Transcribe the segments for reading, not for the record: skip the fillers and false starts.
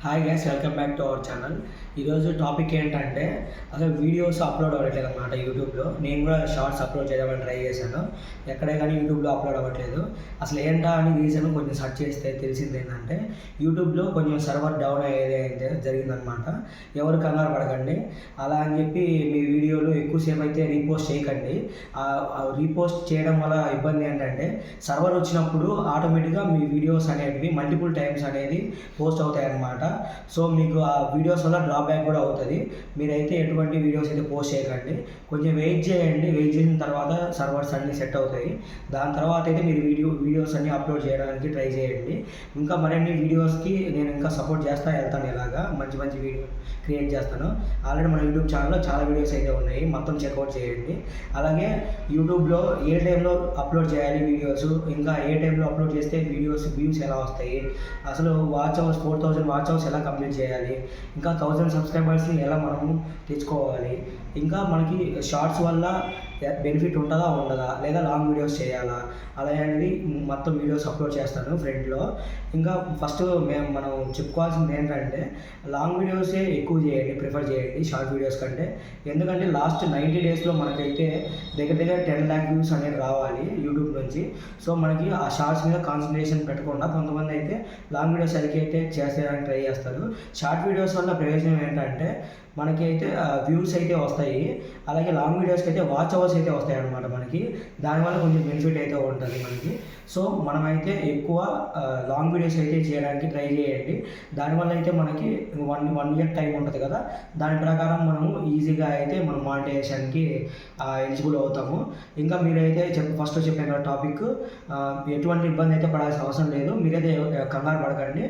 Hi guys, welcome back to our channel. ఈరోజు topic ఏంటంటే అసలు వీడియోస్ అప్లోడ్ అవ్వట్లేదు అనమాట యూట్యూబ్లో. నేను కూడా షార్ట్స్ అప్లోడ్ చేయడానికి ట్రై చేశాను, ఎక్కడే కానీ యూట్యూబ్లో అప్లోడ్ అవ్వట్లేదు. అసలు ఏంటా అని రీజన్ కొంచెం సెర్చ్ చేస్తే తెలిసింది ఏంటంటే యూట్యూబ్లో కొంచెం సర్వర్ డౌన్ అయ్యేది అయితే జరిగిందనమాట. ఎవరు కంగారు పడకండి, అలా అని చెప్పి మీ వీడియోలు ఎక్కువసేపు అయితే రీపోస్ట్ చేయకండి. రీపోస్ట్ చేయడం వల్ల ఇబ్బంది ఏంటంటే సర్వర్ వచ్చినప్పుడు ఆటోమేటిక్గా మీ వీడియోస్ అనేటివి మల్టిపుల్ టైమ్స్ అనేది పోస్ట్ అవుతాయి అన్నమాట. సో మీకు ఆ వీడియోస్ వల్ల డ్రాబ్యాక్ కూడా అవుతుంది. మీరైతే ఎటువంటి వీడియోస్ అయితే పోస్ట్ చేయకండి, కొంచెం వెయిట్ చేయండి. వెయిట్ చేసిన తర్వాత సర్వర్స్ అన్నీ సెట్ అవుతాయి. దాని తర్వాత అయితే మీరు వీడియోస్ అన్నీ అప్లోడ్ చేయడానికి ట్రై చేయండి. ఇంకా మరిన్ని వీడియోస్కి నేను ఇంకా సపోర్ట్ చేస్తూ వెళ్తాను. ఇలాగా మంచి మంచి వీడియో క్రియేట్ చేస్తాను. ఆల్రెడీ మన యూట్యూబ్ ఛానల్లో చాలా వీడియోస్ అయితే ఉన్నాయి, మొత్తం చెక్అవుట్ చేయండి. అలాగే యూట్యూబ్లో ఏ టైంలో అప్లోడ్ చేయాలి వీడియోస్, ఇంకా ఏ టైంలో అప్లోడ్ చేస్తే వీడియోస్ వ్యూస్ ఎలా వస్తాయి, అసలు వాచ్ అవర్స్ 4000 వాచ్ అవర్స్ ఎలా కంప్లీట్ చేయాలి, ఇంకా 1000 సబ్స్క్రైబర్స్ని ఎలా మనము తెచ్చుకోవాలి, ఇంకా మనకి షార్ట్స్ వల్ల బెనిఫిట్ ఉంటుందా ఉండదా, లేదా లాంగ్ వీడియోస్ చేయాలా, అలా అనేది మొత్తం వీడియోస్ అప్లోడ్ చేస్తాను ఫ్రెండ్లో. ఇంకా ఫస్ట్ మనం చెప్పుకోవాల్సింది ఏంటంటే లాంగ్ వీడియోసే ఎక్కువ చేయండి, ప్రిఫర్ చేయండి షార్ట్ వీడియోస్ కంటే. ఎందుకంటే లాస్ట్ 90 డేస్లో మనకైతే దగ్గర 10 lakh వ్యూస్ అనేది రావాలి యూట్యూబ్ నుంచి. సో మనకి ఆ షార్ట్స్ మీద కాన్సన్ట్రేషన్ పెట్టకుండా కొంతమంది అయితే లాంగ్ వీడియోస్ అయితే చేసేయడానికి ట్రై చేస్తారు. షార్ట్ వీడియోస్ వల్ల ప్రయోజనం ఏంటంటే మనకి అయితే వ్యూస్ అయితే వస్తాయి, అలాగే లాంగ్ వీడియోస్కి అయితే వాచ్ అవర్స్ అయితే వస్తాయి అన్నమాట మనకి. దానివల్ల కొంచెం బెనిఫిట్ అయితే ఉంటుంది మనకి. సో మనమైతే ఎక్కువ లాంగ్ వీడియోస్ అయితే చేయడానికి ట్రై చేయండి. దానివల్ల అయితే మనకి వన్ ఇయర్ టైం ఉంటుంది కదా, దాని ప్రకారం మనము ఈజీగా అయితే మనం మానిటైజేషన్కి ఎలిజిబుల్ అవుతాము. ఇంకా మీరైతే ఫస్ట్ చెప్పిన టాపిక్ ఎటువంటి ఇబ్బంది అయితే పడాల్సిన అవసరం లేదు. మీరైతే కంగారు పడకండి,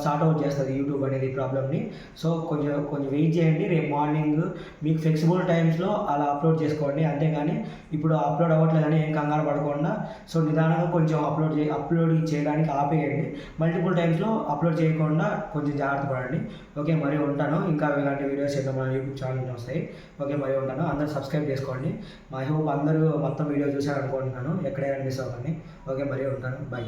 సార్ట్ అవుట్ చేస్తుంది యూట్యూబ్ అనేది ప్రాబ్లమ్ని. సో కొంచెం వెయిట్ చేయండి. రేపు మార్నింగ్ మీకు ఫ్లెక్సిబుల్ టైమ్స్లో అలా అప్లోడ్ చేసుకోండి. అంతేగాని ఇప్పుడు అప్లోడ్ అవ్వట్లేదని ఏం కంగారు పడకుండా సో నిదానంగా కొంచెం అప్లోడ్ చేయడానికి ఆపేయండి. మల్టిపుల్ టైమ్స్లో అప్లోడ్ చేయకుండా కొంచెం జాగ్రత్త పడండి. ఓకే, మరి ఉంటాను. ఇంకా ఇలాంటి వీడియోస్ ఎన్నో మన యూట్యూబ్ ఛానల్ వస్తాయి. ఓకే, మరి ఉంటాను. అందరూ సబ్స్క్రైబ్ చేసుకోండి. ఐ హోప్ అందరూ మొత్తం వీడియో చూసారనుకుంటున్నాను, ఎక్కడైనా మిస్ అవ్వకండి. ఓకే, మరి ఉంటాను. బై.